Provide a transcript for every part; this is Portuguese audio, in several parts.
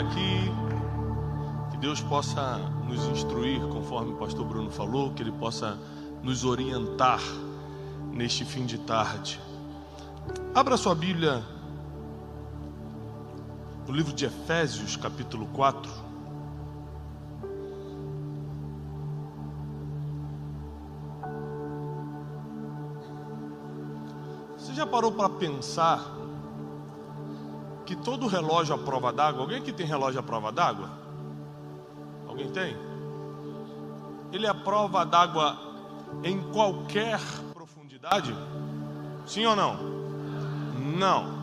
está aqui. Que Deus possa nos instruir, conforme o pastor Bruno falou, que Ele possa nos orientar neste fim de tarde. Abra sua Bíblia no livro de Efésios, capítulo 4. Você já parou para pensar que todo relógio à prova d'água... Alguém aqui tem relógio à prova d'água? Alguém tem? Ele é à prova d'água em qualquer profundidade? Sim ou não? Não.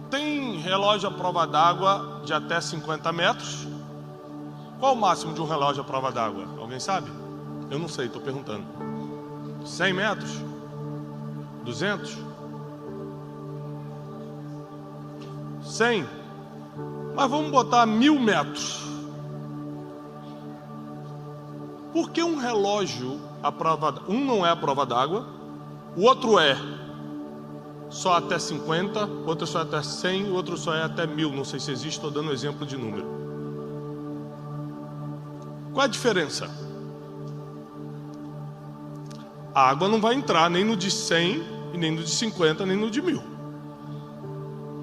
Tem relógio à prova d'água de até 50 metros. Qual o máximo de um relógio à prova d'água? Alguém sabe? Eu não sei, estou perguntando. 100 metros? 200? 100? Mas vamos botar 1000 metros. Por que um relógio à prova... Um não é à prova d'água, o outro é só até 50, outro só até 100, o outro só é até 1000. Não sei se existe, estou dando exemplo de número. Qual é a diferença? A água não vai entrar nem no de 100, e nem no de 50, nem no de 1000.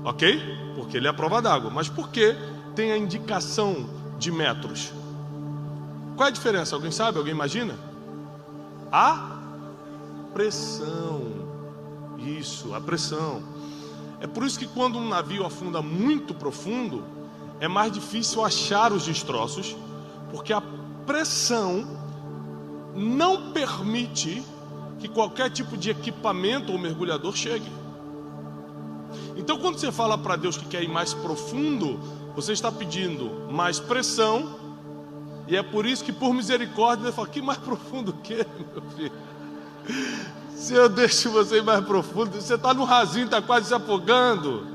Ok? Porque ele é a prova d'água. Mas por que tem a indicação de metros? Qual é a diferença? Alguém sabe? Alguém imagina? A pressão. Isso, a pressão. É por isso que quando um navio afunda muito profundo, é mais difícil achar os destroços, porque a pressão não permite que qualquer tipo de equipamento ou mergulhador chegue. Então, quando você fala para Deus que quer ir mais profundo, você está pedindo mais pressão, e é por isso que, por misericórdia, Ele fala: que mais profundo o quê, meu filho? Se eu deixo você ir mais profundo, você está no rasinho, está quase se afogando.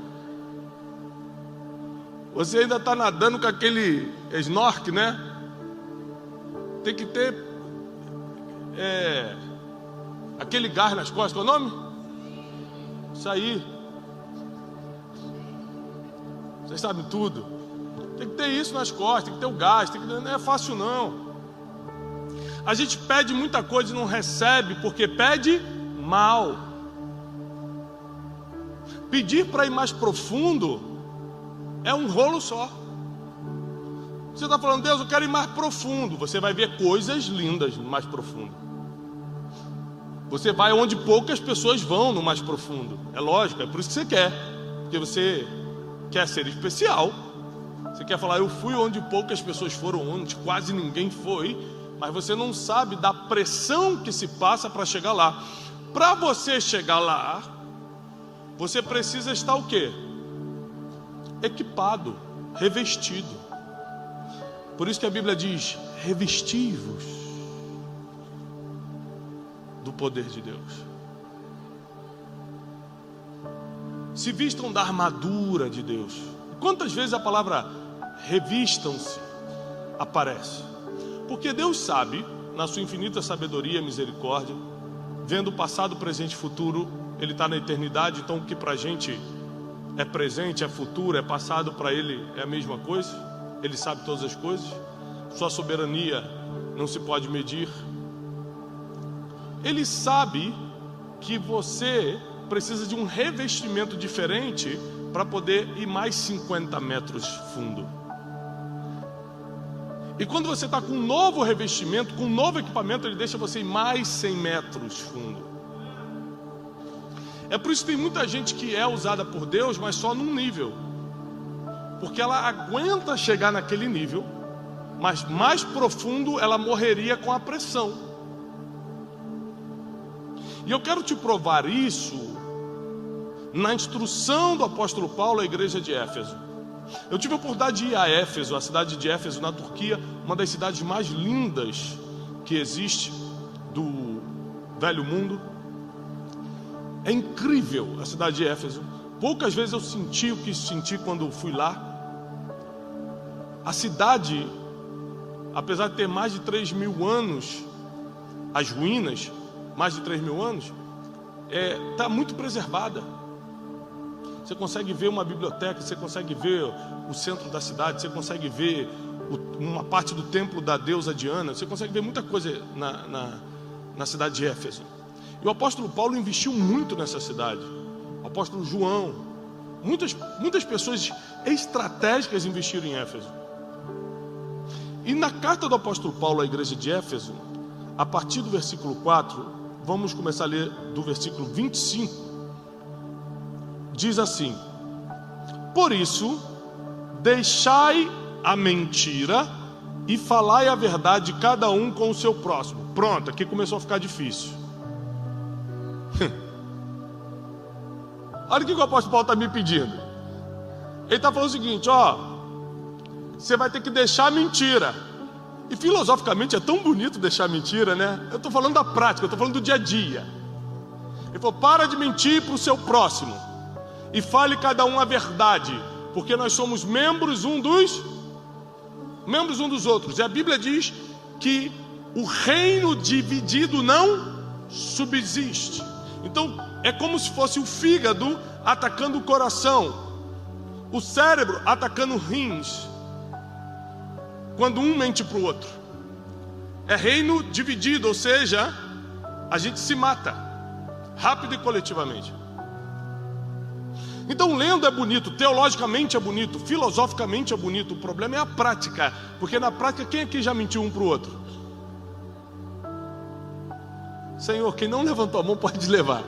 Você ainda está nadando com aquele snorkel, né? Tem que ter aquele gás nas costas, qual é o nome? Isso aí. Vocês sabem tudo. Tem que ter isso nas costas, tem que ter o gás, não é fácil não. A gente pede muita coisa e não recebe porque pede mal. Pedir para ir mais profundo é um rolo só. Você está falando: Deus, eu quero ir mais profundo. Você vai ver coisas lindas no mais profundo. Você vai onde poucas pessoas vão no mais profundo. É lógico, é por isso que você quer. Porque você quer ser especial. Você quer falar: eu fui onde poucas pessoas foram, onde quase ninguém foi. Mas você não sabe da pressão que se passa para chegar lá. Para você chegar lá, você precisa estar o quê? Equipado, revestido. Por isso que a Bíblia diz: revesti-vos do poder de Deus. Se vistam da armadura de Deus. Quantas vezes a palavra revistam-se aparece? Porque Deus sabe, na sua infinita sabedoria e misericórdia, vendo o passado, presente e futuro, Ele está na eternidade. Então o que para a gente é presente, é futuro, é passado, para Ele é a mesma coisa. Ele sabe todas as coisas. Sua soberania não se pode medir. Ele sabe que você precisa de um revestimento diferente para poder ir mais 50 metros fundo. E quando você está com um novo revestimento, com um novo equipamento, Ele deixa você ir mais 100 metros fundo. É por isso que tem muita gente que é usada por Deus, mas só num nível. Porque ela aguenta chegar naquele nível, mas mais profundo ela morreria com a pressão. E eu quero te provar isso na instrução do apóstolo Paulo à igreja de Éfeso. Eu tive a oportunidade de ir a Éfeso, a cidade de Éfeso na Turquia, uma das cidades mais lindas que existe do velho mundo. É incrível a cidade de Éfeso. Poucas vezes eu senti o que senti quando fui lá. A cidade, apesar de ter mais de 3.000 anos, as ruínas, mais de 3.000 anos, está muito preservada. Você consegue ver uma biblioteca, você consegue ver o centro da cidade, você consegue ver uma parte do templo da deusa Diana, você consegue ver muita coisa na cidade de Éfeso. E o apóstolo Paulo investiu muito nessa cidade. O apóstolo João, muitas pessoas estratégicas investiram em Éfeso. E na carta do apóstolo Paulo à igreja de Éfeso, a partir do versículo 4, vamos começar a ler do versículo 25. Diz assim: por isso, deixai a mentira e falai a verdade cada um com o seu próximo. Pronto, aqui começou a ficar difícil. Olha o que o apóstolo Paulo está me pedindo. Ele está falando o seguinte: você vai ter que deixar a mentira. E filosoficamente é tão bonito deixar a mentira, né? Eu estou falando da prática, eu estou falando do dia a dia. Ele falou: para de mentir para o seu próximo e fale cada um a verdade, porque nós somos membros uns dos outros. E a Bíblia diz que o reino dividido não subsiste. Então é como se fosse o fígado atacando o coração, o cérebro atacando rins, quando um mente para o outro. É reino dividido, ou seja, a gente se mata rápido e coletivamente. Então lendo é bonito, teologicamente é bonito, filosoficamente é bonito. O problema é a prática, porque na prática quem aqui já mentiu um para o outro? Senhor, quem não levantou a mão pode levar.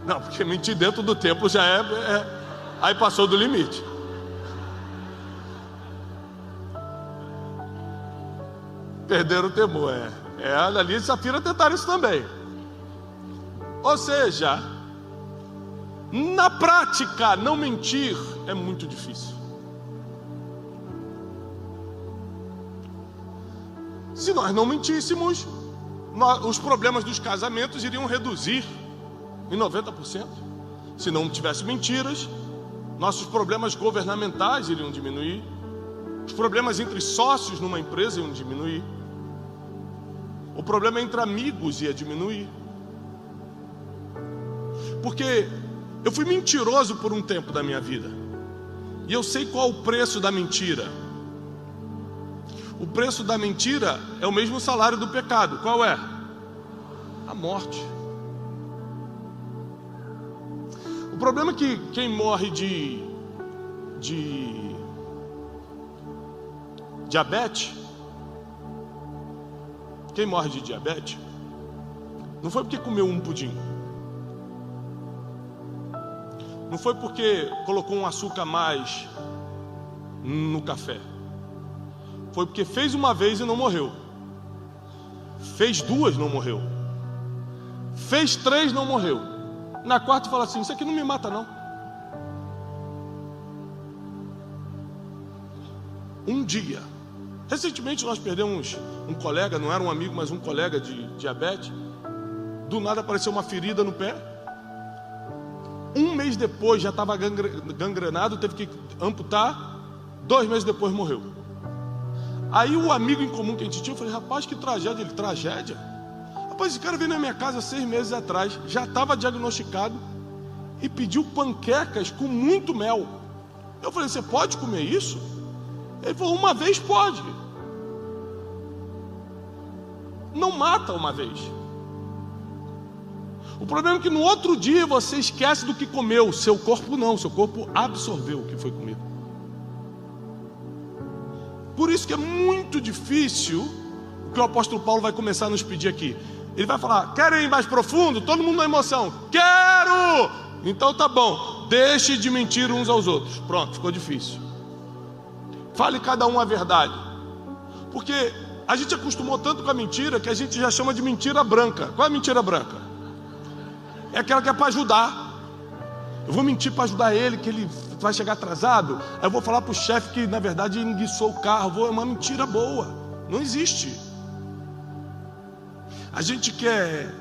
Não, porque mentir dentro do templo já aí passou do limite. Perderam o temor, ali de Safira tentaram isso também. Ou seja, na prática, não mentir é muito difícil. Se nós não mentíssemos, os problemas dos casamentos iriam reduzir em 90%. Se não tivesse mentiras, nossos problemas governamentais iriam diminuir. Os problemas entre sócios numa empresa iam diminuir. O problema entre amigos ia diminuir. Porque eu fui mentiroso por um tempo da minha vida. E eu sei qual o preço da mentira. O preço da mentira é o mesmo salário do pecado. Qual é? A morte. O problema é que quem morre de diabetes, quem morre de diabetes, não foi porque comeu um pudim. Não foi porque colocou um açúcar a mais no café. Foi porque fez uma vez e não morreu. Fez duas, não morreu. Fez três, não morreu. Na quarta fala assim: isso aqui não me mata não. Um dia. Recentemente nós perdemos um colega, não era um amigo, mas um colega de diabetes. Do nada apareceu uma ferida no pé. Um mês depois já estava gangrenado, teve que amputar. 2 meses depois morreu. Aí o amigo em comum que a gente tinha, eu falei: rapaz, que tragédia. Ele: tragédia? Rapaz, esse cara veio na minha casa 6 meses atrás, já estava diagnosticado e pediu panquecas com muito mel. Eu falei: você pode comer isso? Ele falou: uma vez pode. Não mata uma vez. O problema é que no outro dia você esquece do que comeu. Seu corpo não, seu corpo absorveu o que foi comido. Por isso que é muito difícil o que o apóstolo Paulo vai começar a nos pedir aqui. Ele vai falar: querem ir mais profundo? Todo mundo na emoção: quero! Então tá bom, deixe de mentir uns aos outros. Pronto, ficou difícil. Fale cada um a verdade. Porque a gente acostumou tanto com a mentira que a gente já chama de mentira branca. Qual é a mentira branca? É aquela que é para ajudar. Eu vou mentir para ajudar ele, que ele vai chegar atrasado. Aí eu vou falar para o chefe que na verdade enguiçou o carro. É uma mentira boa. Não existe. A gente quer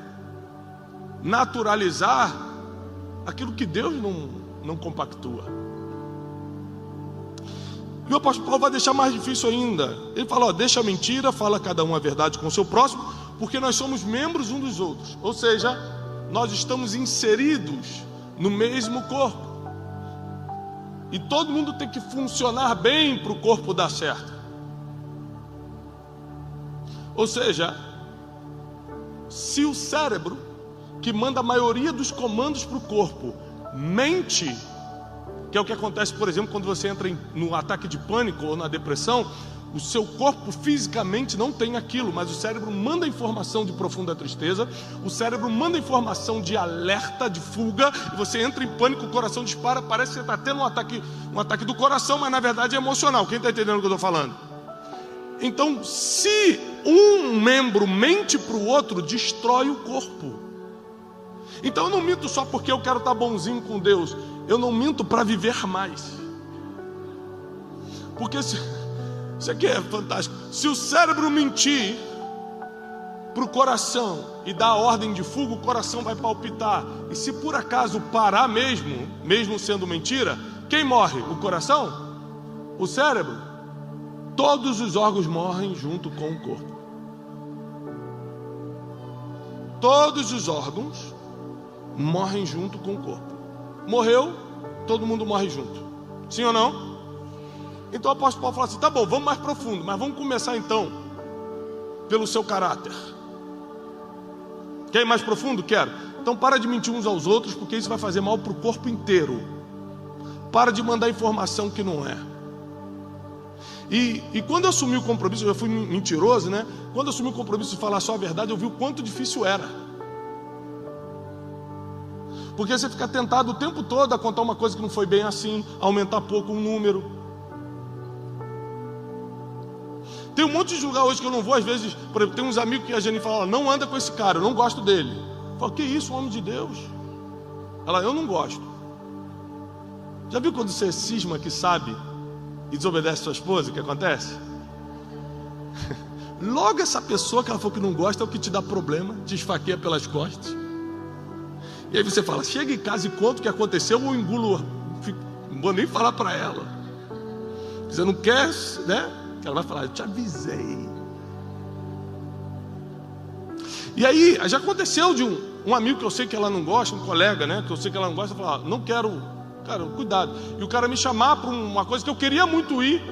naturalizar aquilo que Deus não compactua. E o apóstolo Paulo vai deixar mais difícil ainda. Ele fala: deixa a mentira, fala cada um a verdade com o seu próximo, porque nós somos membros uns dos outros. Ou seja, nós estamos inseridos no mesmo corpo. E todo mundo tem que funcionar bem para o corpo dar certo. Ou seja, se o cérebro, que manda a maioria dos comandos para o corpo, mente, que é o que acontece, por exemplo, quando você entra no ataque de pânico ou na depressão, o seu corpo fisicamente não tem aquilo, mas o cérebro manda informação de profunda tristeza, o cérebro manda informação de alerta, de fuga, e você entra em pânico, o coração dispara, parece que você está tendo um ataque do coração, mas na verdade é emocional. Quem está entendendo o que eu estou falando? Então, se um membro mente para o outro, destrói o corpo. Então eu não minto só porque eu quero estar bonzinho com Deus, eu não minto para viver mais. Porque isso aqui é fantástico. Se o cérebro mentir para o coração e dar ordem de fuga, o coração vai palpitar. E se por acaso parar mesmo sendo mentira, quem morre? O coração? O cérebro? Todos os órgãos morrem junto com o corpo. Todos os órgãos morrem junto com o corpo. Morreu, todo mundo morre junto. Sim ou não? Então o apóstolo Paulo fala assim: tá bom, vamos mais profundo, mas vamos começar então pelo seu caráter. Quer ir mais profundo? Quero. Então para de mentir uns aos outros, porque isso vai fazer mal para o corpo inteiro. Para de mandar informação que não é. E quando eu assumi o compromisso, eu já fui mentiroso, né? Quando eu assumi o compromisso de falar só a verdade, eu vi o quanto difícil era. Porque você fica tentado o tempo todo a contar uma coisa que não foi bem assim, aumentar pouco um número. Tem um monte de lugar hoje que eu não vou, às vezes, por exemplo, tem uns amigos que a Jane fala: não anda com esse cara, eu não gosto dele. Eu falo: que isso, homem de Deus? Ela: eu não gosto. Já viu quando você cisma que sabe e desobedece sua esposa, o que acontece? Logo essa pessoa que ela falou que não gosta é o que te dá problema, te esfaqueia pelas costas. E aí você fala: chega em casa e conta o que aconteceu, ou engulo, não vou nem falar para ela. Você não quer, né? Ela vai falar: eu te avisei. E aí, já aconteceu de um amigo que eu sei que ela não gosta, um colega, né? Que eu sei que ela não gosta, falar: não quero, cara, cuidado. E o cara me chamar para uma coisa que eu queria muito ir.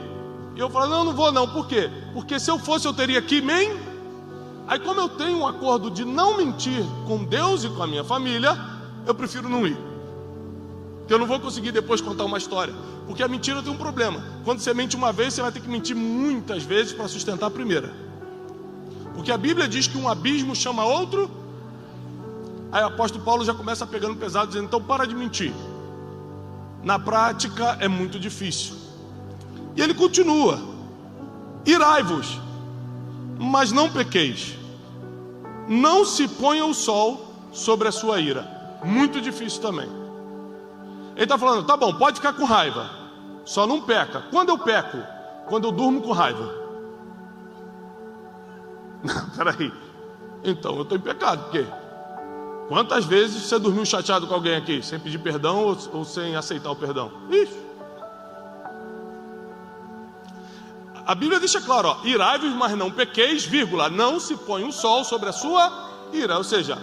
E eu falo: não vou não. Por quê? Porque se eu fosse, eu teria que Aí, como eu tenho um acordo de não mentir com Deus e com a minha família, eu prefiro não ir. Porque eu não vou conseguir depois contar uma história. Porque a mentira tem um problema. Quando você mente uma vez, você vai ter que mentir muitas vezes para sustentar a primeira. Porque a Bíblia diz que um abismo chama outro. Aí o apóstolo Paulo já começa pegando pesado, dizendo: então para de mentir. Na prática é muito difícil. E ele continua: irai-vos, mas não pequeis. Não se ponha o sol sobre a sua ira. Muito difícil também. Ele está falando: tá bom, pode ficar com raiva, só não peca. Quando eu peco? Quando eu durmo com raiva. Não, peraí. Então eu estou em pecado, por quê? Quantas vezes você dormiu chateado com alguém aqui, sem pedir perdão ou sem aceitar o perdão? Isso. A Bíblia deixa claro, ó: irai-vos, mas não pequeis, vírgula, não se põe o sol sobre a sua ira. Ou seja,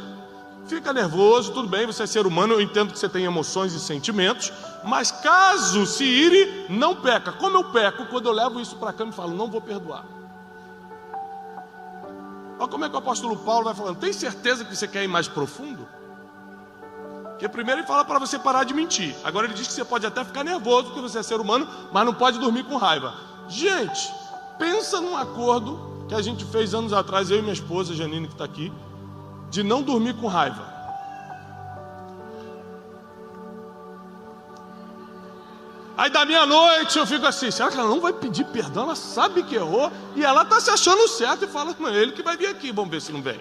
fica nervoso, tudo bem, você é ser humano, eu entendo que você tem emoções e sentimentos, mas caso se ire, não peca. Como eu peco quando eu levo isso para cá e falo: não vou perdoar. Olha como é que o apóstolo Paulo vai falando: tem certeza que você quer ir mais profundo? Porque primeiro ele fala para você parar de mentir. Agora ele diz que você pode até ficar nervoso porque você é ser humano, mas não pode dormir com raiva. Gente, pensa num acordo que a gente fez anos atrás, eu e minha esposa Janine, que está aqui, de não dormir com raiva. Aí da meia-noite eu fico assim: será que ela não vai pedir perdão? Ela sabe que errou e ela está se achando certo e fala: não, ele que vai vir aqui, vamos ver se não vem.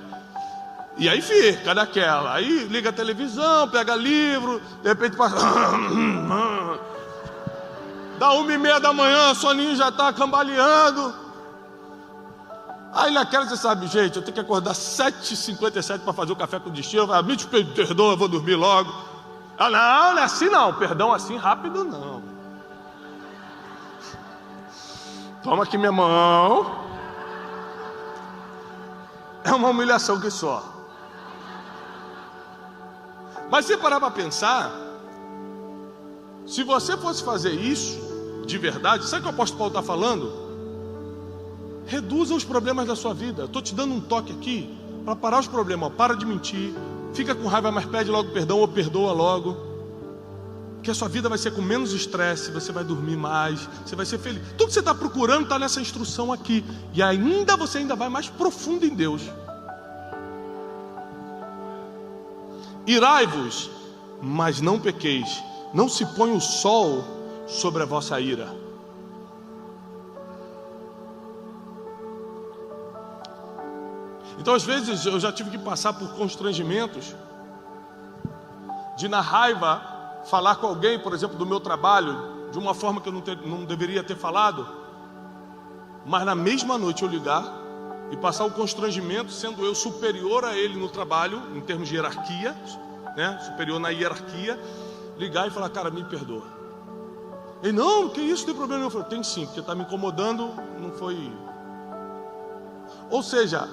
E aí fica daquela, aí liga a televisão, pega livro, de repente passa... dá 1h30 da manhã, o soninho já está cambaleando. Aí naquela você sabe: gente, eu tenho que acordar 7h57 para fazer o café com destino. Eu falo: me perdoa, eu vou dormir logo. Ela: não é assim não, perdão assim rápido não. Toma aqui minha mão. É uma humilhação que só. Mas se parar para pensar, se você fosse fazer isso de verdade, sabe o que o apóstolo Paulo está falando? Reduza os problemas da sua vida. Eu estou te dando um toque aqui para parar os problemas. Para de mentir, fica com raiva, mas pede logo perdão ou perdoa logo. Que a sua vida vai ser com menos estresse, você vai dormir mais, você vai ser feliz. Tudo que você está procurando está nessa instrução aqui. E ainda você ainda vai mais profundo em Deus. Irai-vos, mas não pequeis. Não se põe o sol sobre a vossa ira. Então às vezes eu já tive que passar por constrangimentos de, na raiva, falar com alguém, por exemplo, do meu trabalho, de uma forma que eu não deveria ter falado, mas na mesma noite eu ligar e passar o constrangimento, sendo eu superior a ele no trabalho, em termos de hierarquia, né? Superior na hierarquia, ligar e falar: cara, me perdoa. Ele: não, que isso, não tem problema. Eu falei: tem sim, porque está me incomodando, não foi. Ou seja,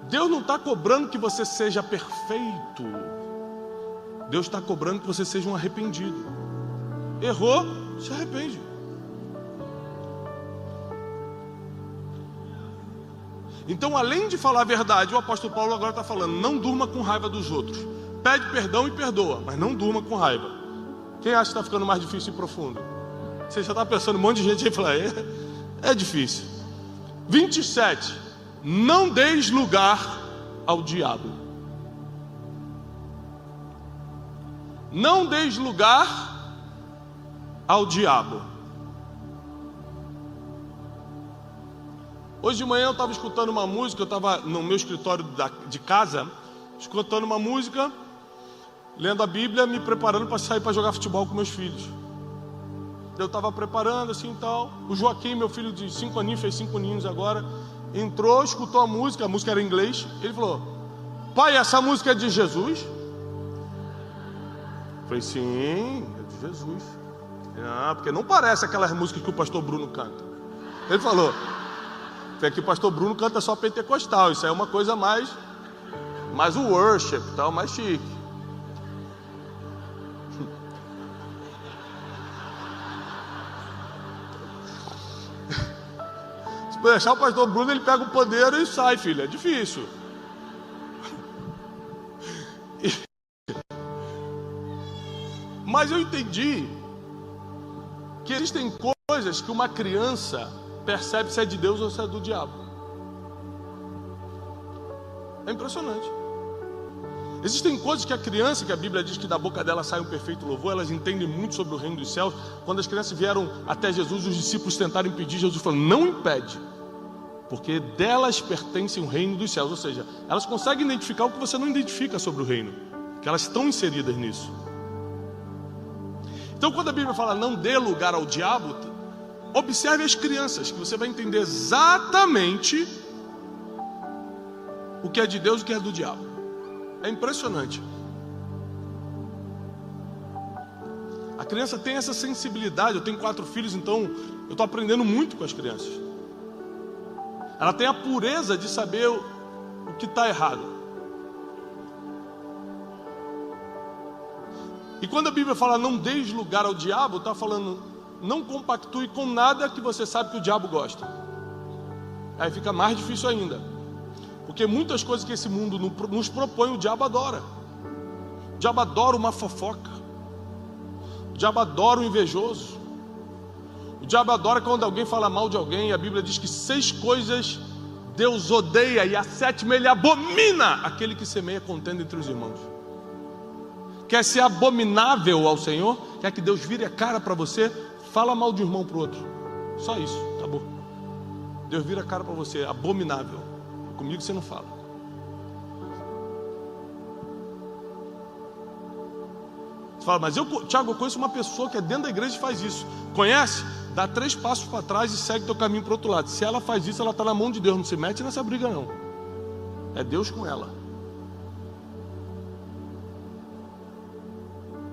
Deus não está cobrando que você seja perfeito. Deus está cobrando que você seja um arrependido. Errou, se arrepende. Então, além de falar a verdade, o apóstolo Paulo agora está falando: não durma com raiva dos outros. Pede perdão e perdoa, mas não durma com raiva. Quem acha que está ficando mais difícil e profundo? Você já está pensando, um monte de gente aí fala: é difícil. 27. Não deis lugar ao diabo. Não deis lugar ao diabo. Hoje de manhã eu estava escutando uma música. Eu estava no meu escritório de casa, escutando uma música, lendo a Bíblia, me preparando para sair para jogar futebol com meus filhos. Eu estava preparando assim e tal. O Joaquim, meu filho de 5 aninhos, fez 5 aninhos agora, entrou, escutou a música era em inglês. Ele falou: pai, essa música é de Jesus? Eu falei: sim, é de Jesus. Ah, porque não parece aquelas músicas que o pastor Bruno canta. Ele falou: que o pastor Bruno canta só pentecostal, isso aí é uma coisa mais o worship, tal, mais chique. Se deixar o pastor Bruno, ele pega o pandeiro e sai, filho, é difícil. Mas eu entendi que existem coisas que uma criança percebe se é de Deus ou se é do diabo. É impressionante. Existem coisas que a criança, que a Bíblia diz que da boca dela sai um perfeito louvor, elas entendem muito sobre o reino dos céus. Quando as crianças vieram até Jesus, os discípulos tentaram impedir. Jesus falou: não impede, porque delas pertence o reino dos céus. Ou seja, elas conseguem identificar o que você não identifica sobre o reino, que elas estão inseridas nisso. Então, quando a Bíblia fala não dê lugar ao diabo, observe as crianças, que você vai entender exatamente o que é de Deus e o que é do diabo. É impressionante. A criança tem essa sensibilidade. Eu tenho 4 filhos, então eu estou aprendendo muito com as crianças. Ela tem a pureza de saber o que está errado. E quando a Bíblia fala não deis lugar ao diabo, está falando: não compactue com nada que você sabe que o diabo gosta. Aí fica mais difícil ainda, porque muitas coisas que esse mundo nos propõe, o diabo adora. O diabo adora uma fofoca. O diabo adora o invejoso. O diabo adora quando alguém fala mal de alguém. A Bíblia diz que 6 coisas Deus odeia, e a 7ª ele abomina: aquele que semeia contenda entre os irmãos. Quer ser abominável ao Senhor? Quer que Deus vire a cara para você? Fala mal de um irmão para o outro. Só isso, acabou. Deus vira a cara para você, abominável. Comigo você não fala. Você fala: mas Tiago, eu conheço uma pessoa que é dentro da igreja e faz isso. Conhece? Dá 3 passos para trás e segue teu caminho para o outro lado. Se ela faz isso, ela está na mão de Deus. Não se mete nessa briga não. É Deus com ela.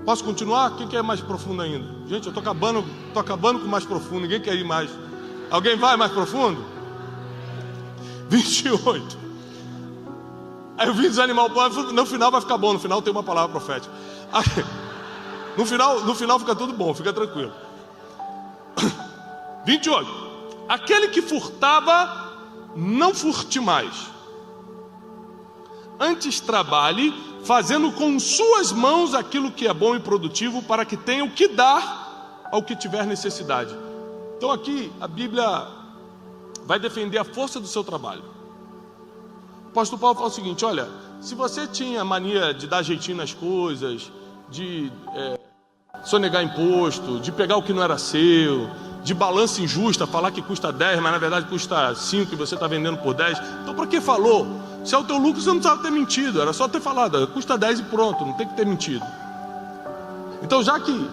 Posso continuar? Quem quer ir mais profundo ainda? Gente, eu estou acabando com mais profundo. Ninguém quer ir mais. Alguém vai mais profundo? 28. Aí eu vim desanimar o povo. No final vai ficar bom. No final tem uma palavra profética. No final fica tudo bom, fica tranquilo. 28. Aquele que furtava, não furte mais. Antes trabalhe, fazendo com suas mãos aquilo que é bom e produtivo, para que tenha o que dar ao que tiver necessidade. Então aqui a Bíblia vai defender a força do seu trabalho. O apóstolo Paulo fala o seguinte: olha, se você tinha mania de dar jeitinho nas coisas, de sonegar imposto, de pegar o que não era seu, de balança injusta, falar que custa 10, mas na verdade custa 5 e você está vendendo por 10. Então para que falou? Se é o teu lucro, você não precisava ter mentido, era só ter falado, custa 10 e pronto, não tem que ter mentido. Então já que,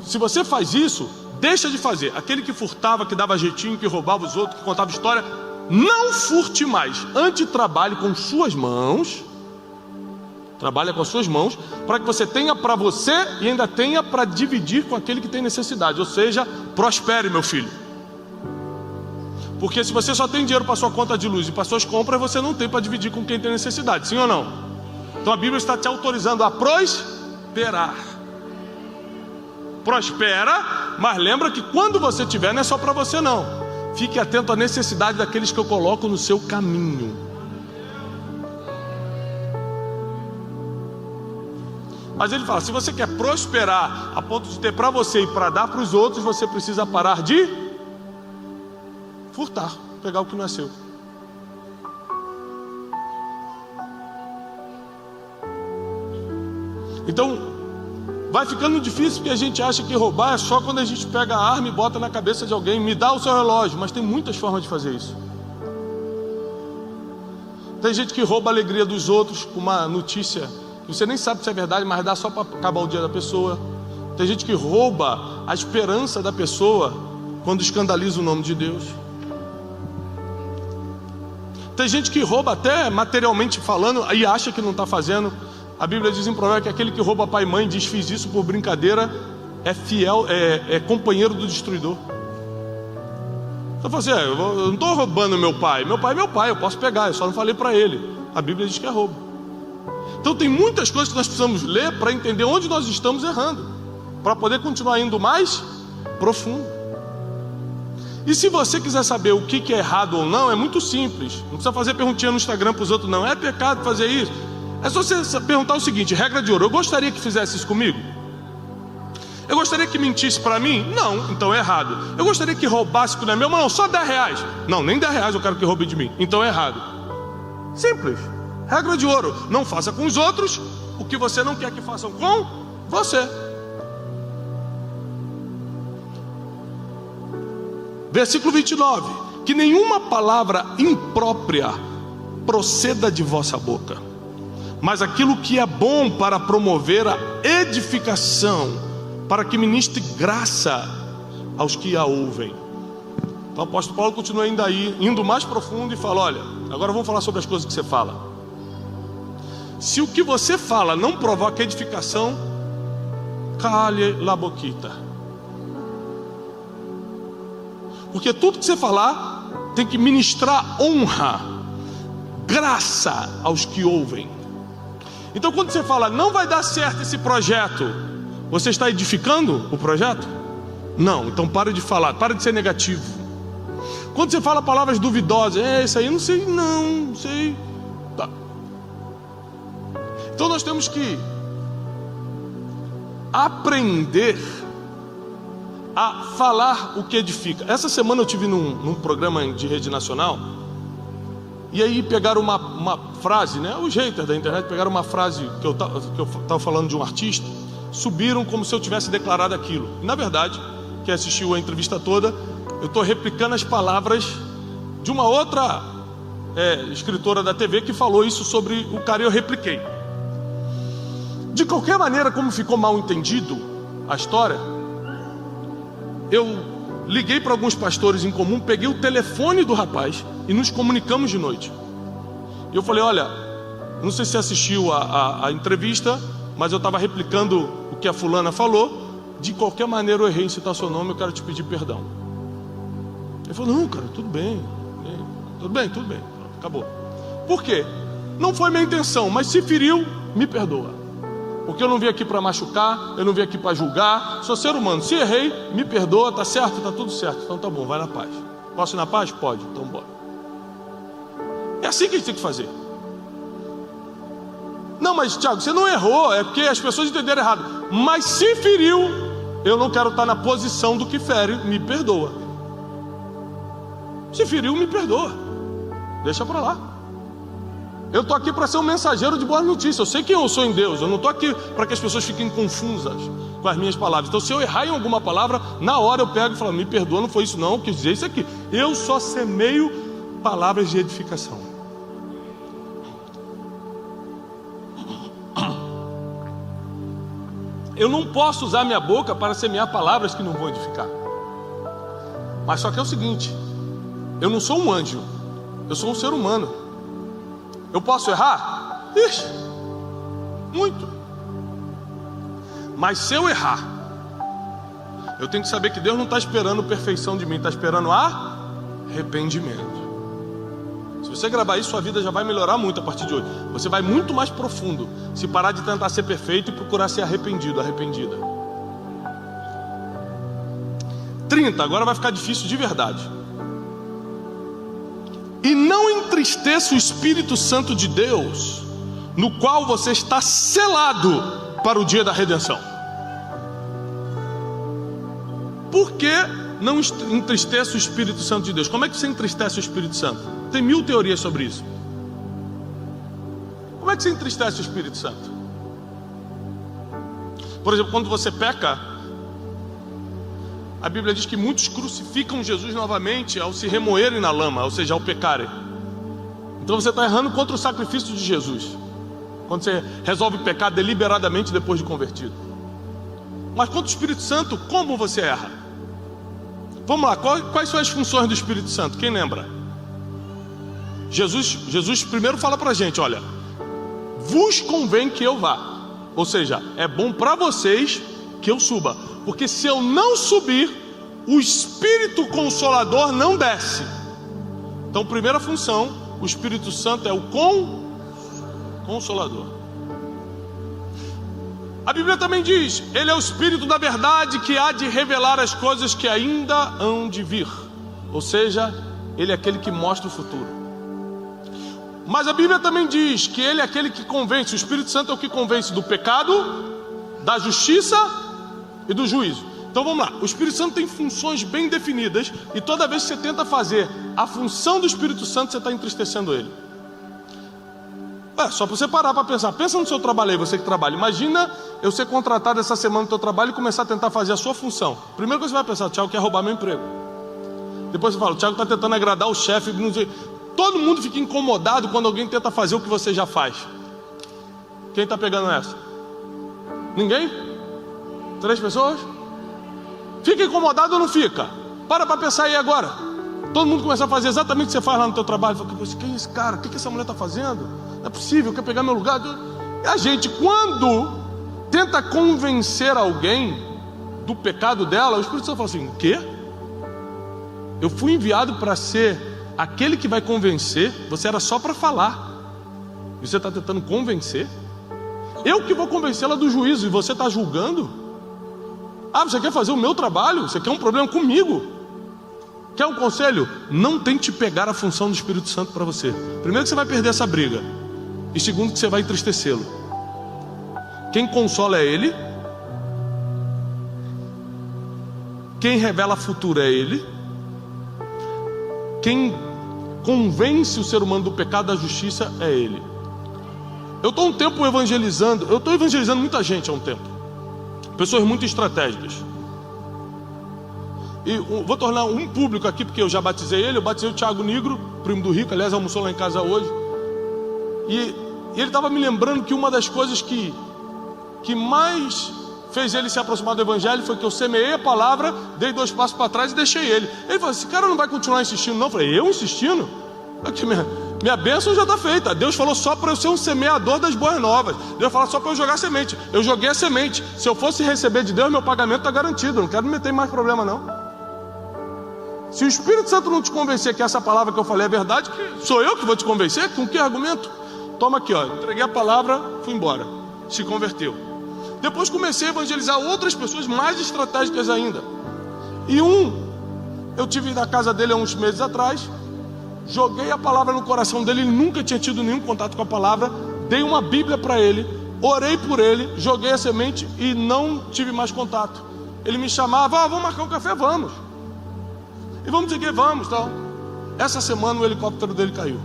se você faz isso, deixa de fazer. Aquele que furtava, que dava jeitinho, que roubava os outros, que contava história, não furte mais. Antes trabalhe com suas mãos. Trabalha com as suas mãos, para que você tenha para você e ainda tenha para dividir com aquele que tem necessidade. Ou seja, prospere, meu filho. Porque se você só tem dinheiro para sua conta de luz e para suas compras, você não tem para dividir com quem tem necessidade, sim ou não? Então a Bíblia está te autorizando a prosperar. Prospera, mas lembra que quando você tiver, não é só para você não. Fique atento à necessidade daqueles que eu coloco no seu caminho. Mas ele fala, se você quer prosperar a ponto de ter para você e para dar para os outros, você precisa parar de furtar, pegar o que não é seu. Então, vai ficando difícil, porque a gente acha que roubar é só quando a gente pega a arma e bota na cabeça de alguém, me dá o seu relógio, mas tem muitas formas de fazer isso. Tem gente que rouba a alegria dos outros com uma notícia que você nem sabe se é verdade, mas dá só para acabar o dia da pessoa. Tem gente que rouba a esperança da pessoa quando escandaliza o nome de Deus. Tem gente que rouba até materialmente falando e acha que não está fazendo. A Bíblia diz em Provérbios que aquele que rouba pai e mãe, diz fiz isso por brincadeira, é fiel, é companheiro do destruidor. Então eu falo assim, eu não estou roubando meu pai. Meu pai é meu pai, eu posso pegar, eu só não falei para ele. A Bíblia diz que é roubo. Então tem muitas coisas que nós precisamos ler para entender onde nós estamos errando, para poder continuar indo mais profundo. E se você quiser saber o que é errado ou não, é muito simples. Não precisa fazer perguntinha no Instagram para os outros não. É pecado fazer isso? É só você perguntar o seguinte, regra de ouro: eu gostaria que fizesse isso comigo? Eu gostaria que mentisse para mim? Não, então é errado. Eu gostaria que roubasse que não é meu, mas não, só 10 reais. Não, nem 10 reais eu quero que roube de mim. Então é errado. Simples. Regra de ouro: não faça com os outros o que você não quer que façam com você. Versículo 29: que nenhuma palavra imprópria proceda de vossa boca, mas aquilo que é bom para promover a edificação, para que ministre graça aos que a ouvem. Então o apóstolo Paulo continua ainda aí, indo mais profundo, e fala: olha, agora vamos falar sobre as coisas que você fala. Se o que você fala não provoca edificação, cale la boquita. Porque tudo que você falar tem que ministrar honra, graça aos que ouvem. Então quando você fala, não vai dar certo esse projeto, você está edificando o projeto? Não, então para de falar, para de ser negativo. Quando você fala palavras duvidosas, isso aí eu não sei, não sei. Tá. Então nós temos que aprender a falar o que edifica. Essa semana eu estive num programa de rede nacional, e aí pegaram uma frase, né? Os haters da internet pegaram uma frase que eu estava falando de um artista, subiram como se eu tivesse declarado aquilo. E, na verdade, quem assistiu a entrevista toda, eu estou replicando as palavras de uma outra escritora da TV que falou isso sobre o cara, e eu repliquei. De qualquer maneira, como ficou mal entendido a história, eu liguei para alguns pastores em comum, peguei o telefone do rapaz e nos comunicamos de noite. E eu falei: olha, não sei se você assistiu a entrevista, mas eu estava replicando o que a fulana falou. De qualquer maneira eu errei em citar seu nome, eu quero te pedir perdão. Ele falou: não, cara, tudo bem. Tudo bem, acabou. Por quê? Não foi minha intenção, mas se feriu, me perdoa. Porque eu não vim aqui para machucar, eu não vim aqui para julgar, sou ser humano. Se errei, me perdoa, tá certo, tá tudo certo. Então tá bom, vai na paz. Posso ir na paz? Pode, então bora. É assim que a gente tem que fazer. Não, mas Tiago, você não errou, é porque as pessoas entenderam errado. Mas se feriu, eu não quero estar na posição do que fere, me perdoa. Se feriu, me perdoa. Deixa para lá. Eu estou aqui para ser um mensageiro de boas notícias. Eu sei quem eu sou em Deus. Eu não estou aqui para que as pessoas fiquem confusas com as minhas palavras. Então, se eu errar em alguma palavra, na hora eu pego e falo: me perdoa, não foi isso não, eu quis dizer isso aqui. Eu só semeio palavras de edificação. Eu não posso usar minha boca para semear palavras que não vão edificar. Mas só que é o seguinte: eu não sou um anjo, eu sou um ser humano. Eu posso errar? Ixi, muito. Mas se eu errar, eu tenho que saber que Deus não está esperando perfeição de mim, está esperando arrependimento. Se você gravar isso, sua vida já vai melhorar muito a partir de hoje. Você vai muito mais profundo se parar de tentar ser perfeito e procurar ser arrependido, arrependida. 30, agora vai ficar difícil de verdade. E não entristeça o Espírito Santo de Deus, no qual você está selado para o dia da redenção. Por que não entristeça o Espírito Santo de Deus? Como é que você entristece o Espírito Santo? Tem 1000 teorias sobre isso. Como é que você entristece o Espírito Santo? Por exemplo, quando você peca, a Bíblia diz que muitos crucificam Jesus novamente ao se remoerem na lama, ou seja, ao pecarem. Então você está errando contra o sacrifício de Jesus, quando você resolve pecar deliberadamente depois de convertido. Mas contra o Espírito Santo, como você erra? Vamos lá, quais são as funções do Espírito Santo? Quem lembra? Jesus primeiro fala para a gente: olha, vos convém que eu vá. Ou seja, é bom para vocês que eu suba, porque se eu não subir, o Espírito Consolador não desce. Então, primeira função, o Espírito Santo é o Consolador. A Bíblia também diz: ele é o Espírito da verdade, que há de revelar as coisas que ainda hão de vir. Ou seja, ele é aquele que mostra o futuro. Mas a Bíblia também diz que ele é aquele que convence. O Espírito Santo é o que convence do pecado, da justiça e do juízo. Então vamos lá, o Espírito Santo tem funções bem definidas, e toda vez que você tenta fazer a função do Espírito Santo, você está entristecendo ele. Só para você parar para pensar. Pensa no seu trabalho aí, você que trabalha. Imagina eu ser contratado essa semana no teu trabalho e começar a tentar fazer a sua função. Primeiro que você vai pensar: o Thiago quer roubar meu emprego. Depois você fala: o Thiago está tentando agradar o chefe. Todo mundo fica incomodado quando alguém tenta fazer o que você já faz. Quem está pegando essa? Ninguém? 3 pessoas? Fica incomodado ou não fica? Para pensar aí agora. Todo mundo começa a fazer exatamente o que você faz lá no teu trabalho. Fala: quem é esse cara? O que essa mulher está fazendo? Não é possível, quer pegar meu lugar? E a gente, quando tenta convencer alguém do pecado dela, o Espírito Santo fala assim: o quê? Eu fui enviado para ser aquele que vai convencer. Você era só para falar, e você está tentando convencer? Eu que vou convencê-la do juízo, e você está julgando? Você quer fazer o meu trabalho? Você quer um problema comigo? Quer um conselho? Não tente pegar a função do Espírito Santo para você. Primeiro que você vai perder essa briga, e segundo que você vai entristecê-lo. Quem consola é ele. Quem revela futuro é ele. Quem convence o ser humano do pecado, da justiça, é ele. Eu estou um tempo evangelizando. Eu estou evangelizando muita gente há um tempo. Pessoas muito estratégicas. E vou tornar um público aqui, porque eu já batizei ele. Eu batizei o Thiago Negro, primo do Rico. Aliás, almoçou lá em casa hoje. E ele estava me lembrando que uma das coisas que mais fez ele se aproximar do evangelho foi que eu semeei a palavra, dei 2 passos para trás e deixei ele. Ele falou: esse cara não vai continuar insistindo não? Eu falei: eu insistindo? Aqui, minha bênção já está feita. Deus falou só para eu ser um semeador das boas novas. Deus falou só para eu jogar semente. Eu joguei a semente. Se eu fosse receber de Deus, meu pagamento está garantido. Eu não quero me meter em mais problema não. Se o Espírito Santo não te convencer que essa palavra que eu falei é verdade, sou eu que vou te convencer? Com que argumento? Toma aqui, entreguei a palavra, fui embora. Se converteu. Depois comecei a evangelizar outras pessoas mais estratégicas ainda. E eu tive na casa dele há uns meses atrás, joguei a palavra no coração dele, ele nunca tinha tido nenhum contato com a palavra, dei uma Bíblia para ele, orei por ele, joguei a semente e não tive mais contato. Ele me chamava, vamos marcar um café, vamos. E vamos dizer que vamos, tal. Essa semana o helicóptero dele caiu.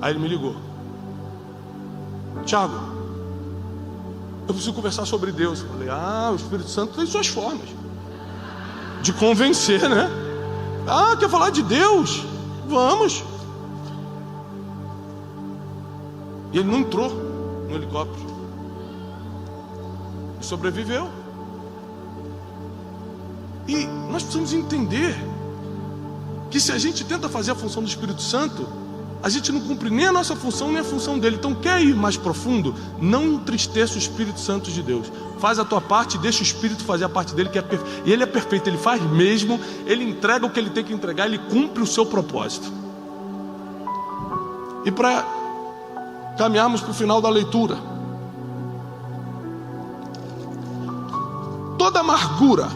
Aí ele me ligou: Tiago, eu preciso conversar sobre Deus. Eu falei: o Espírito Santo tem suas formas de convencer, né? Quer falar de Deus? Vamos. E ele não entrou no helicóptero e sobreviveu. E nós precisamos entender que se a gente tenta fazer a função do Espírito Santo, a gente não cumpre nem a nossa função, nem a função dele. Então, quer ir mais profundo? Não entristeça o Espírito Santo de Deus. Faz a tua parte e deixa o Espírito fazer a parte dele, que é perfeito. E ele é perfeito, ele faz mesmo, ele entrega o que ele tem que entregar, ele cumpre o seu propósito. E para caminharmos para o final da leitura, toda amargura,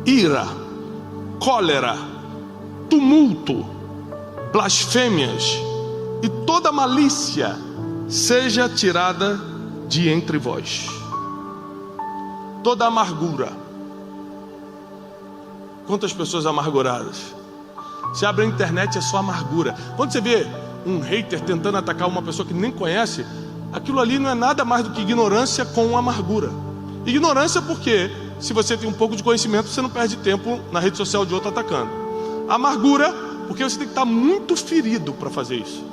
ira, cólera, tumulto, blasfêmias e toda malícia seja tirada de entre vós. Toda amargura. Quantas pessoas amarguradas? Você abre a internet, é só amargura. Quando você vê um hater tentando atacar uma pessoa que nem conhece, aquilo ali não é nada mais do que ignorância com amargura. Ignorância porque, se você tem um pouco de conhecimento, você não perde tempo na rede social de outro atacando. Amargura porque você tem que estar muito ferido para fazer isso.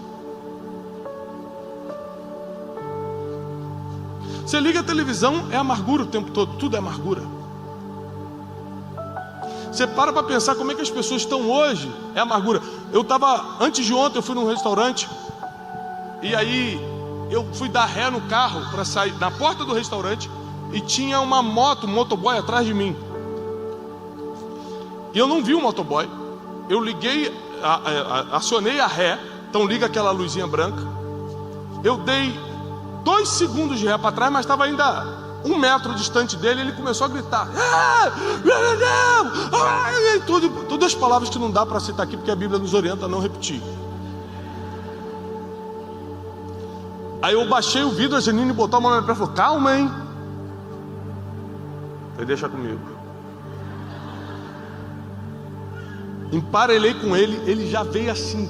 Você liga a televisão, é amargura o tempo todo, tudo é amargura. Você para pensar como é que as pessoas estão hoje, é amargura. Antes de ontem eu fui num restaurante, e aí eu fui dar ré no carro para sair na porta do restaurante, e tinha uma moto, um motoboy atrás de mim. E eu não vi o motoboy. Eu liguei, acionei a ré, então liga aquela luzinha branca. Eu dei 2 segundos de ré para trás, mas estava ainda 1 metro distante dele. Ele começou a gritar, todas as palavras que não dá para citar aqui, porque a Bíblia nos orienta a não repetir. Aí eu baixei o vidro, a Janine botou a mão na minha perna e falou: calma, hein? Falei: deixa comigo. Emparelhei com ele, ele já veio assim,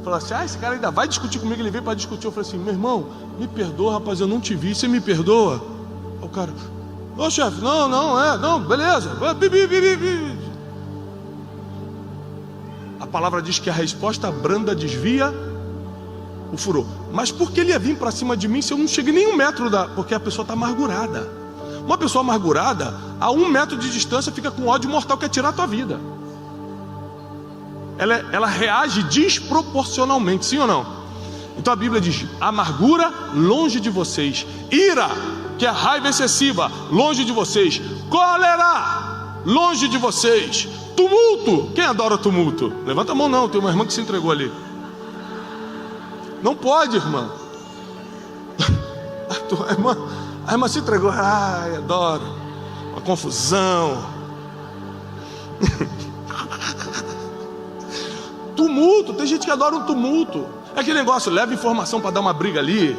falou assim: esse cara ainda vai discutir comigo. Ele veio para discutir. Eu falei assim: meu irmão, me perdoa, rapaz, eu não te vi, você me perdoa? O cara: ô chefe, não, beleza. A palavra diz que a resposta branda desvia o furor. Mas por que ele ia vir para cima de mim se eu não cheguei nem 1 metro porque a pessoa está amargurada. Uma pessoa amargurada, a 1 metro de distância, fica com ódio mortal, quer tirar a tua vida. Ela reage desproporcionalmente, sim ou não? Então a Bíblia diz: amargura longe de vocês, ira, que é a raiva excessiva, longe de vocês, cólera longe de vocês, tumulto. Quem adora tumulto? Levanta a mão. Não, tem uma irmã que se entregou ali. Não pode, irmã. A irmã se entregou. Ai, adoro. Uma confusão. Tumulto, tem gente que adora um tumulto. É aquele negócio, leva informação para dar uma briga ali,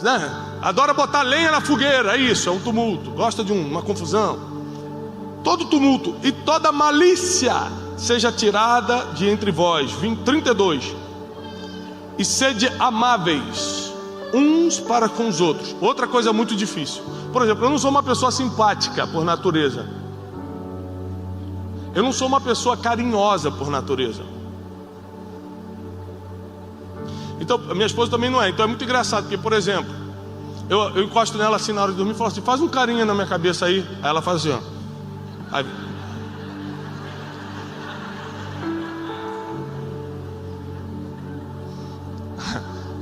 né? Adora botar lenha na fogueira, é isso, é um tumulto. Gosta de uma confusão. Todo tumulto e toda malícia seja tirada de entre vós. 32. E sede amáveis uns para com os outros. Outra coisa muito difícil. Por exemplo, eu não sou uma pessoa simpática por natureza. Eu não sou uma pessoa carinhosa por natureza. Então, minha esposa também não é. Então é muito engraçado, porque, por exemplo, eu encosto nela assim na hora de dormir e falo assim: faz um carinho na minha cabeça aí. Aí ela faz assim, ó.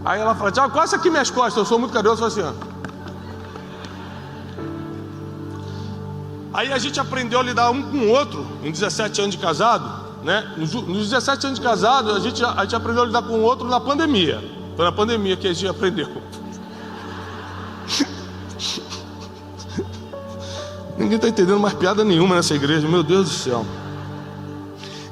Aí ela fala: Tiago, coça aqui minhas costas, eu sou muito carinhoso. Eu falo assim, ó. Aí a gente aprendeu a lidar um com o outro em 17 anos de casado, né? Nos 17 anos de casado, a gente aprendeu a lidar com o outro na pandemia. Foi na pandemia que a gente aprendeu. Ninguém está entendendo mais piada nenhuma nessa igreja, meu Deus do céu.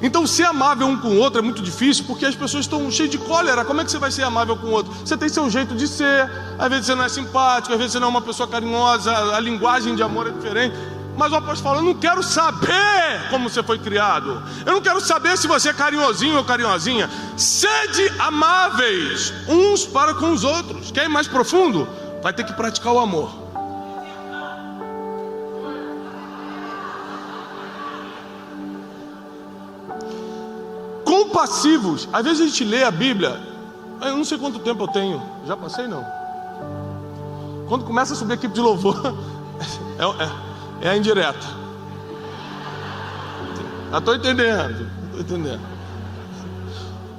Então ser amável um com o outro é muito difícil, porque as pessoas estão cheias de cólera. Como é que você vai ser amável com o outro? Você tem seu jeito de ser, às vezes você não é simpático, às vezes você não é uma pessoa carinhosa, a linguagem de amor é diferente. Mas o apóstolo fala, eu não quero saber como você foi criado, eu não quero saber se você é carinhosinho ou carinhosinha. Sede amáveis uns para com os outros. Quer ir mais profundo? Vai ter que praticar o amor. Compassivos. Às vezes a gente lê a Bíblia, eu não sei quanto tempo eu tenho, já passei não. Quando começa a subir a equipe de louvor, é a indireta. Já estou entendendo.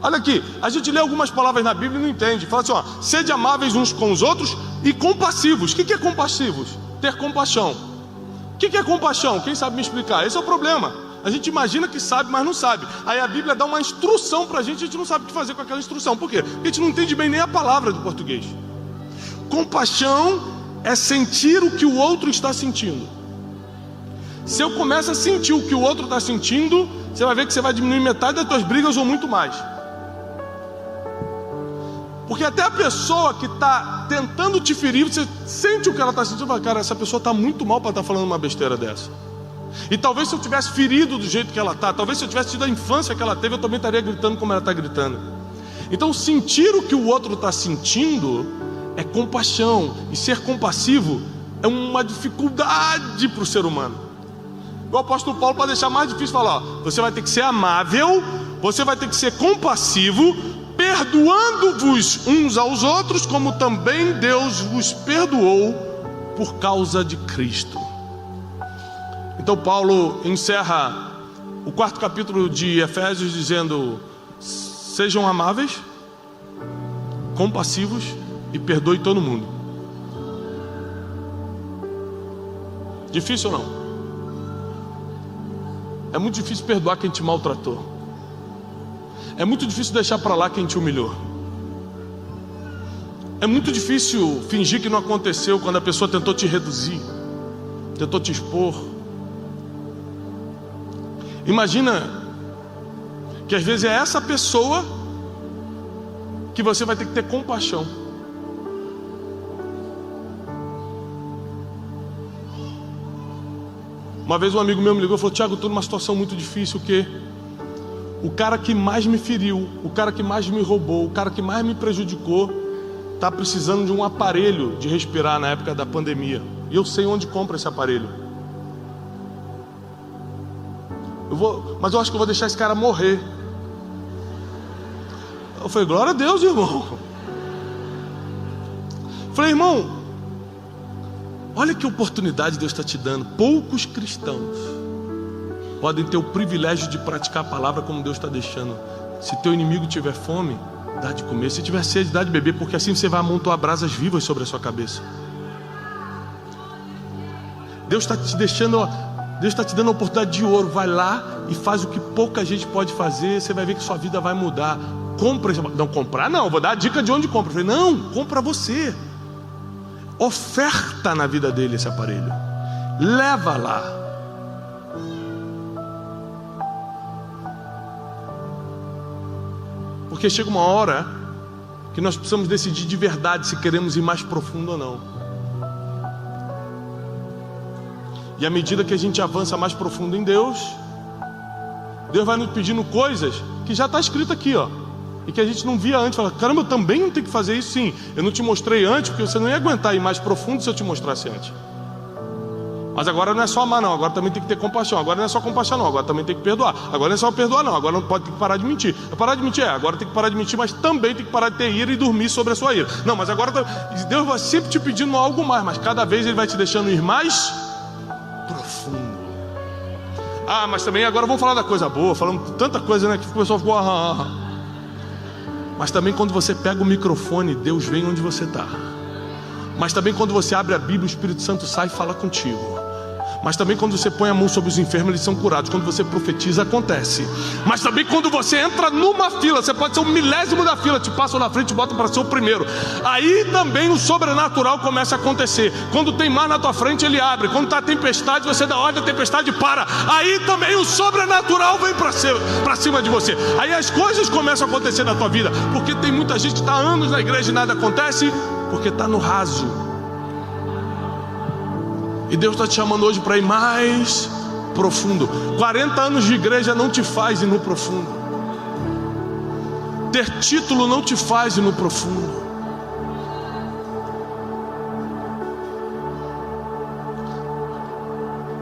Olha aqui, a gente lê algumas palavras na Bíblia e não entende. Fala assim, ó, sede amáveis uns com os outros e compassivos. O que é compassivos? Ter compaixão. O que é compaixão? Quem sabe me explicar? Esse é o problema. A gente imagina que sabe, mas não sabe. Aí a Bíblia dá uma instrução pra gente, a gente não sabe o que fazer com aquela instrução. Por quê? Porque a gente não entende bem nem a palavra do português. Compaixão é sentir o que o outro está sentindo. Se eu começo a sentir o que o outro está sentindo, você vai ver que você vai diminuir metade das suas brigas ou muito mais. Porque até a pessoa que está tentando te ferir, você sente o que ela está sentindo e fala, cara, essa pessoa está muito mal para estar falando uma besteira dessa. E talvez se eu tivesse ferido do jeito que ela está, talvez se eu tivesse tido a infância que ela teve, eu também estaria gritando como ela está gritando. Então sentir o que o outro está sentindo é compaixão. E ser compassivo é uma dificuldade para o ser humano. O apóstolo Paulo, para deixar mais difícil, fala, ó, você vai ter que ser amável, você vai ter que ser compassivo, perdoando-vos uns aos outros, como também Deus vos perdoou por causa de Cristo. Então Paulo encerra o 4º capítulo de Efésios dizendo, sejam amáveis, compassivos e perdoe todo mundo. Difícil ou não? É muito difícil perdoar quem te maltratou. É muito difícil deixar para lá quem te humilhou. É muito difícil fingir que não aconteceu quando a pessoa tentou te reduzir, tentou te expor. Imagina que às vezes é essa pessoa que você vai ter que ter compaixão. Uma vez um amigo meu me ligou e falou, Tiago, estou numa situação muito difícil, o quê? O cara que mais me feriu, o cara que mais me roubou, o cara que mais me prejudicou, está precisando de um aparelho de respirar na época da pandemia. E eu sei onde compra esse aparelho. Mas eu acho que eu vou deixar esse cara morrer. Eu falei, glória a Deus, irmão. Eu falei, irmão, olha que oportunidade Deus está te dando. Poucos cristãos podem ter o privilégio de praticar a palavra como Deus está deixando. Se teu inimigo tiver fome, dá de comer. Se tiver sede, dá de beber, porque assim você vai amontoar brasas vivas sobre a sua cabeça. Deus está te deixando, Deus está te dando a oportunidade de ouro. Vai lá e faz o que pouca gente pode fazer. Você vai ver que sua vida vai mudar. Compra, não comprar não, vou dar a dica de onde compra. Eu falei, não, compra você. Oferta na vida dele esse aparelho. Leva lá. Porque chega uma hora que nós precisamos decidir de verdade se queremos ir mais profundo ou não. E à medida que a gente avança mais profundo em Deus, Deus vai nos pedindo coisas que já está escrito aqui, ó, e que a gente não via antes. Fala, caramba, eu também não tenho que fazer isso. Sim, eu não te mostrei antes porque você não ia aguentar ir mais profundo se eu te mostrasse antes. Mas agora não é só amar não, agora também tem que ter compaixão. Agora não é só compaixão não, agora também tem que perdoar. Agora não é só perdoar não, agora não pode ter que parar de mentir. Parar de mentir agora tem que parar de mentir, mas também tem que parar de ter ira e dormir sobre a sua ira. Não, mas agora Deus vai sempre te pedindo algo mais, mas cada vez Ele vai te deixando ir mais profundo. Ah, mas também agora vamos falar da coisa boa, falando tanta coisa, né, que o pessoal ficou Mas também quando você pega o microfone, Deus vem onde você está. Mas também quando você abre a Bíblia, o Espírito Santo sai e fala contigo. Mas também quando você põe a mão sobre os enfermos, eles são curados. Quando você profetiza, acontece. Mas também quando você entra numa fila, você pode ser o 1000º da fila, te passam na frente e botam para ser o primeiro. Aí também o sobrenatural começa a acontecer. Quando tem mar na tua frente, ele abre. Quando está tempestade, você dá ordem, a tempestade para. Aí também o sobrenatural vem para cima de você. Aí as coisas começam a acontecer na tua vida. Porque tem muita gente que está há anos na igreja e nada acontece, porque está no raso. E Deus está te chamando hoje para ir mais profundo. 40 anos de igreja não te faz ir no profundo. Ter título não te faz ir no profundo.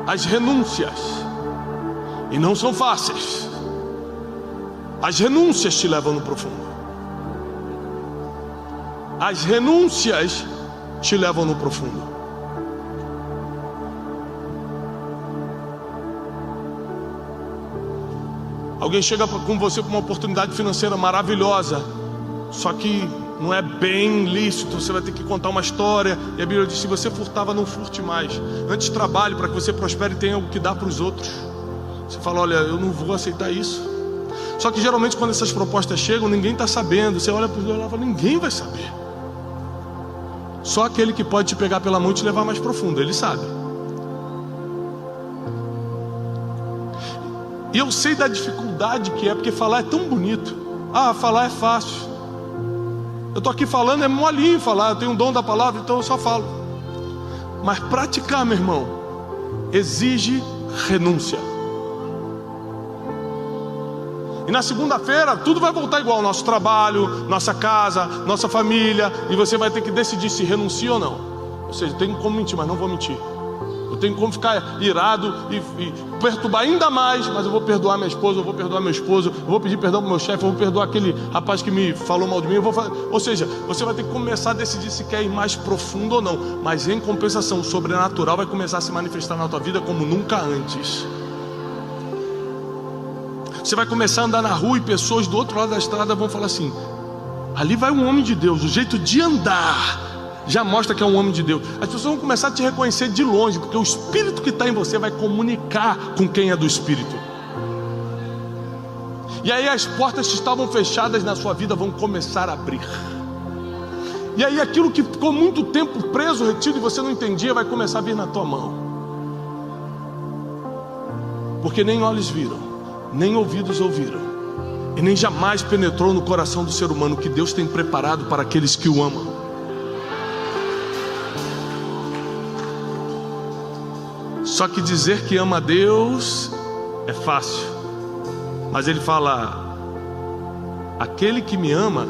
As renúncias, e não são fáceis, as renúncias te levam no profundo. As renúncias te levam no profundo. Alguém chega com você com uma oportunidade financeira maravilhosa, só que não é bem lícito, você vai ter que contar uma história. E a Bíblia diz: se você furtava, não furte mais. Antes trabalhe para que você prospere e tenha algo que dar para os outros. Você fala: olha, eu não vou aceitar isso. Só que geralmente quando essas propostas chegam, ninguém está sabendo. Você olha para os dois e fala: ninguém vai saber. Só aquele que pode te pegar pela mão e te levar mais profundo, ele sabe. E eu sei da dificuldade que é, porque falar é tão bonito. Ah, falar é fácil. Eu estou aqui falando, é molinho falar. Eu tenho um dom da palavra, então eu só falo. Mas praticar, meu irmão, exige renúncia. E na segunda-feira tudo vai voltar igual. Nosso trabalho, nossa casa, nossa família. E você vai ter que decidir se renuncia ou não. Ou seja, tenho como mentir, mas não vou mentir. Eu tenho como ficar irado e perturbar ainda mais, mas eu vou perdoar minha esposa, eu vou perdoar meu esposo, eu vou pedir perdão para o meu chefe, eu vou perdoar aquele rapaz que me falou mal de mim, eu vou fazer. Ou seja, você vai ter que começar a decidir se quer ir mais profundo ou não. Mas em compensação, o sobrenatural vai começar a se manifestar na tua vida como nunca antes. Você vai começar a andar na rua e pessoas do outro lado da estrada vão falar assim: ali vai um homem de Deus. O jeito de andar já mostra que é um homem de Deus. As pessoas vão começar a te reconhecer de longe, porque o Espírito que está em você vai comunicar com quem é do Espírito. E aí as portas que estavam fechadas na sua vida vão começar a abrir. E aí aquilo que ficou muito tempo preso, retido, e você não entendia, vai começar a vir na tua mão. Porque nem olhos viram, nem ouvidos ouviram, e nem jamais penetrou no coração do ser humano que Deus tem preparado para aqueles que o amam. Só que dizer que ama a Deus é fácil. Mas ele fala: aquele que me ama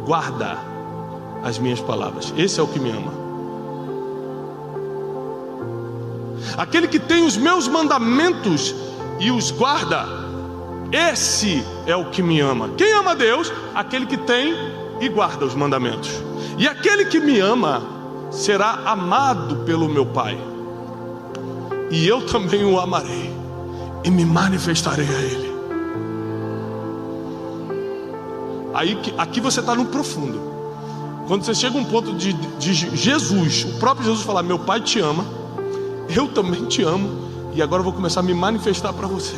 guarda as minhas palavras. Esse é o que me ama. Aquele que tem os meus mandamentos e os guarda, esse é o que me ama. Quem ama a Deus? Aquele que tem e guarda os mandamentos. E aquele que me ama será amado pelo meu Pai. E eu também o amarei e me manifestarei a Ele. Aqui você está no profundo. Quando você chega a um ponto de Jesus, o próprio Jesus falar: meu Pai te ama, eu também te amo, e agora eu vou começar a me manifestar para você.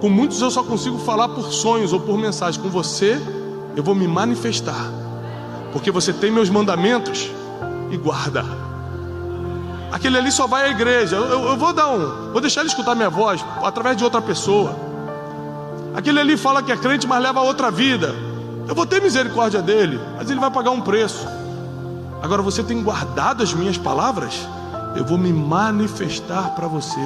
Com muitos eu só consigo falar por sonhos ou por mensagens. Com você eu vou me manifestar, porque você tem meus mandamentos e guarda. Aquele ali só vai à igreja. Eu vou deixar ele escutar minha voz através de outra pessoa. Aquele ali fala que é crente, mas leva a outra vida. Eu vou ter misericórdia dele, mas ele vai pagar um preço. Agora você tem guardado as minhas palavras, eu vou me manifestar para você.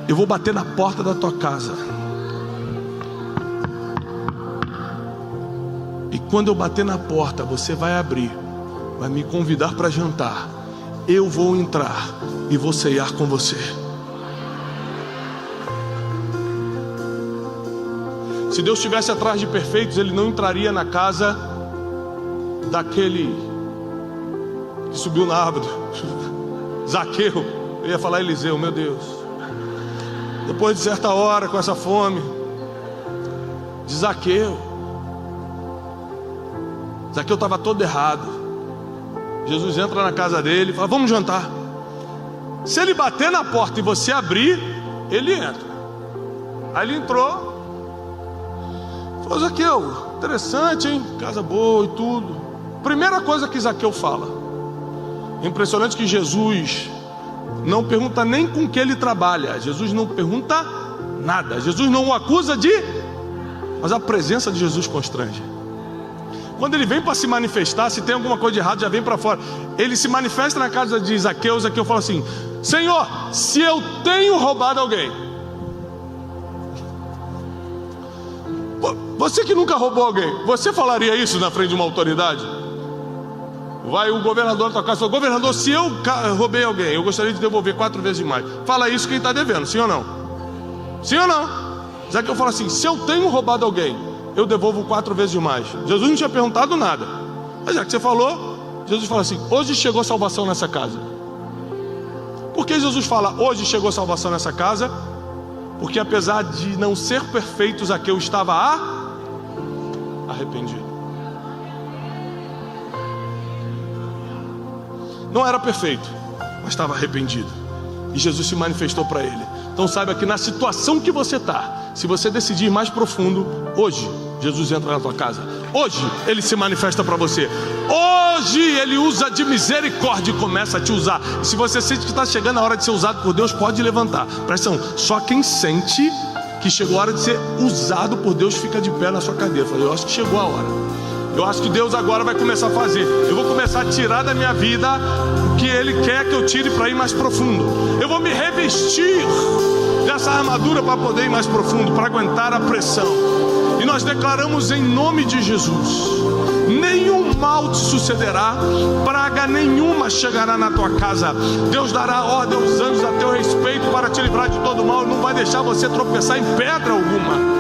Eu vou bater na porta da tua casa. E quando eu bater na porta, você vai abrir, vai me convidar para jantar. Eu vou entrar e vou ceiar com você. Se Deus estivesse atrás de perfeitos, Ele não entraria na casa daquele que subiu na árvore, Zaqueu. Eu ia falar Eliseu, meu Deus. Depois de certa hora, com essa fome, de Zaqueu estava todo errado. Jesus entra na casa dele e fala: vamos jantar. Se ele bater na porta e você abrir, ele entra. Aí ele entrou, falou: Zaqueu, interessante, hein? Casa boa e tudo. Primeira coisa que Zaqueu fala. Impressionante que Jesus não pergunta nem com que ele trabalha. Jesus não pergunta nada. Jesus não o acusa de... Mas a presença de Jesus constrange. Quando ele vem para se manifestar, se tem alguma coisa de errado, já vem para fora. Ele se manifesta na casa de Zaqueu. Zaqueu fala assim: Senhor, se eu tenho roubado alguém... Você que nunca roubou alguém, você falaria isso na frente de uma autoridade? Vai o governador da tua casa e fala: governador, se eu roubei alguém, eu gostaria de devolver 4 vezes mais. Fala isso quem está devendo, sim ou não? Sim ou não? Zaqueu fala assim: se eu tenho roubado alguém, eu devolvo 4 vezes mais. Jesus não tinha perguntado nada, mas já que você falou, Jesus fala assim: hoje chegou salvação nessa casa. Por que Jesus fala hoje chegou salvação nessa casa? Porque apesar de não ser perfeito, Zaqueu estava arrependido. Não era perfeito, mas estava arrependido. E Jesus se manifestou para ele. Então saiba que na situação que você está, se você decidir ir mais profundo, hoje Jesus entra na tua casa. Hoje Ele se manifesta para você. Hoje Ele usa de misericórdia e começa a te usar. E se você sente que está chegando a hora de ser usado por Deus, pode levantar. Presta atenção, só quem sente que chegou a hora de ser usado por Deus fica de pé na sua cadeira. Eu acho que chegou a hora. Eu acho que Deus agora vai começar a fazer. Eu vou começar a tirar da minha vida o que Ele quer que eu tire para ir mais profundo. Eu vou me revestir dessa armadura para poder ir mais profundo, para aguentar a pressão. E nós declaramos em nome de Jesus: nenhum mal te sucederá, praga nenhuma chegará na tua casa. Deus dará ordem aos anjos a teu respeito para te livrar de todo mal. Não vai deixar você tropeçar em pedra alguma.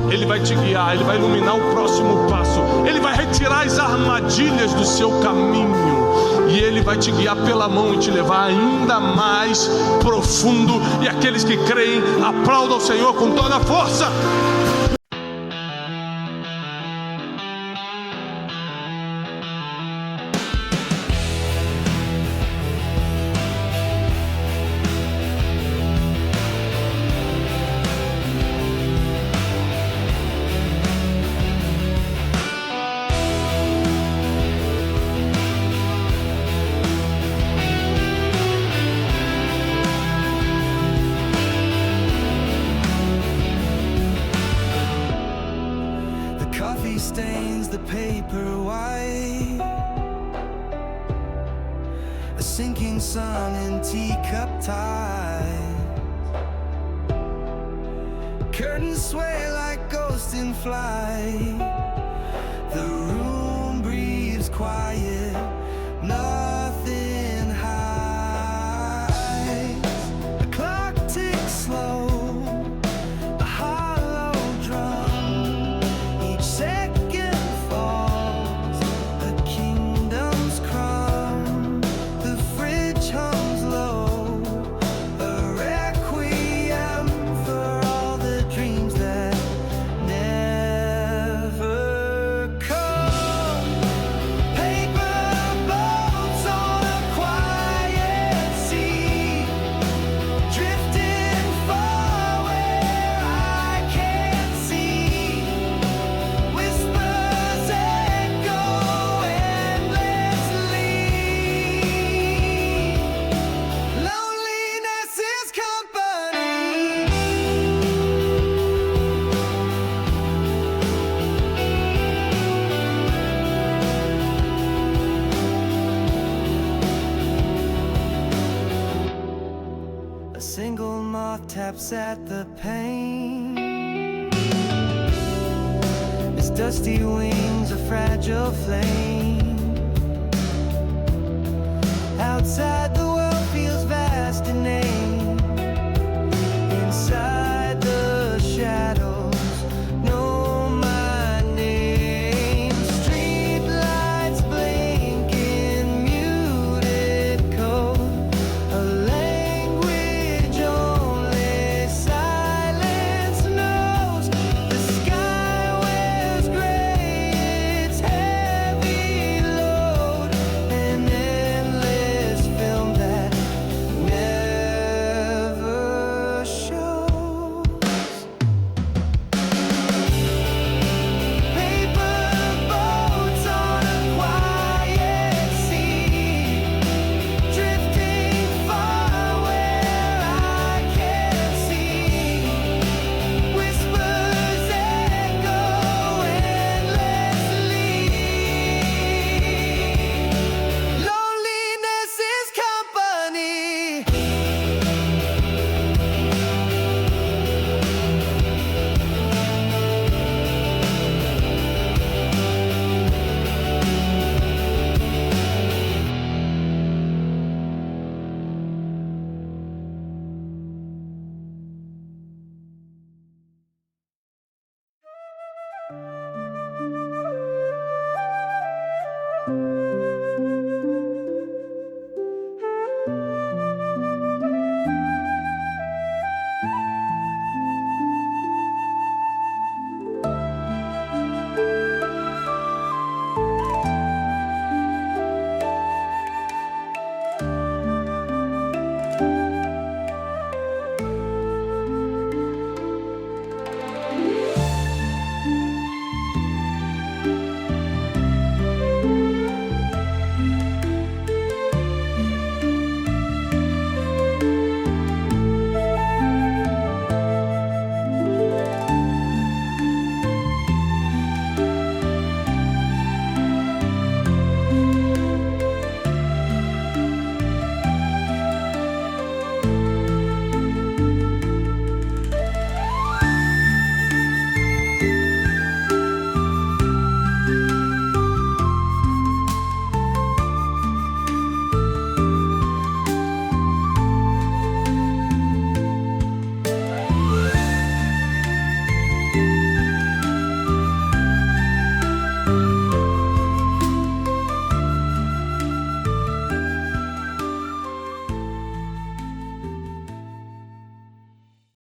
Ele vai te guiar, Ele vai iluminar o próximo passo. Ele vai retirar as armadilhas do seu caminho. E Ele vai te guiar pela mão e te levar ainda mais profundo. E aqueles que creem, aplaudam o Senhor com toda a força. Stains the paper white, a sinking sun in teacup tide. Curtains sway like ghosts in flight. The room breathes quiet, nothing hides. The clock ticks slow, a hollow drum. Each second falls, a kingdom's crumb. The fridge hums low, a requiem for all the dreams that never come. Paper boats on a quiet sea, drifting far where I can't see. Whispers echo endlessly. Loneliness is company. A single moth taps at the pane. Its dusty wings a fragile flame. Outside the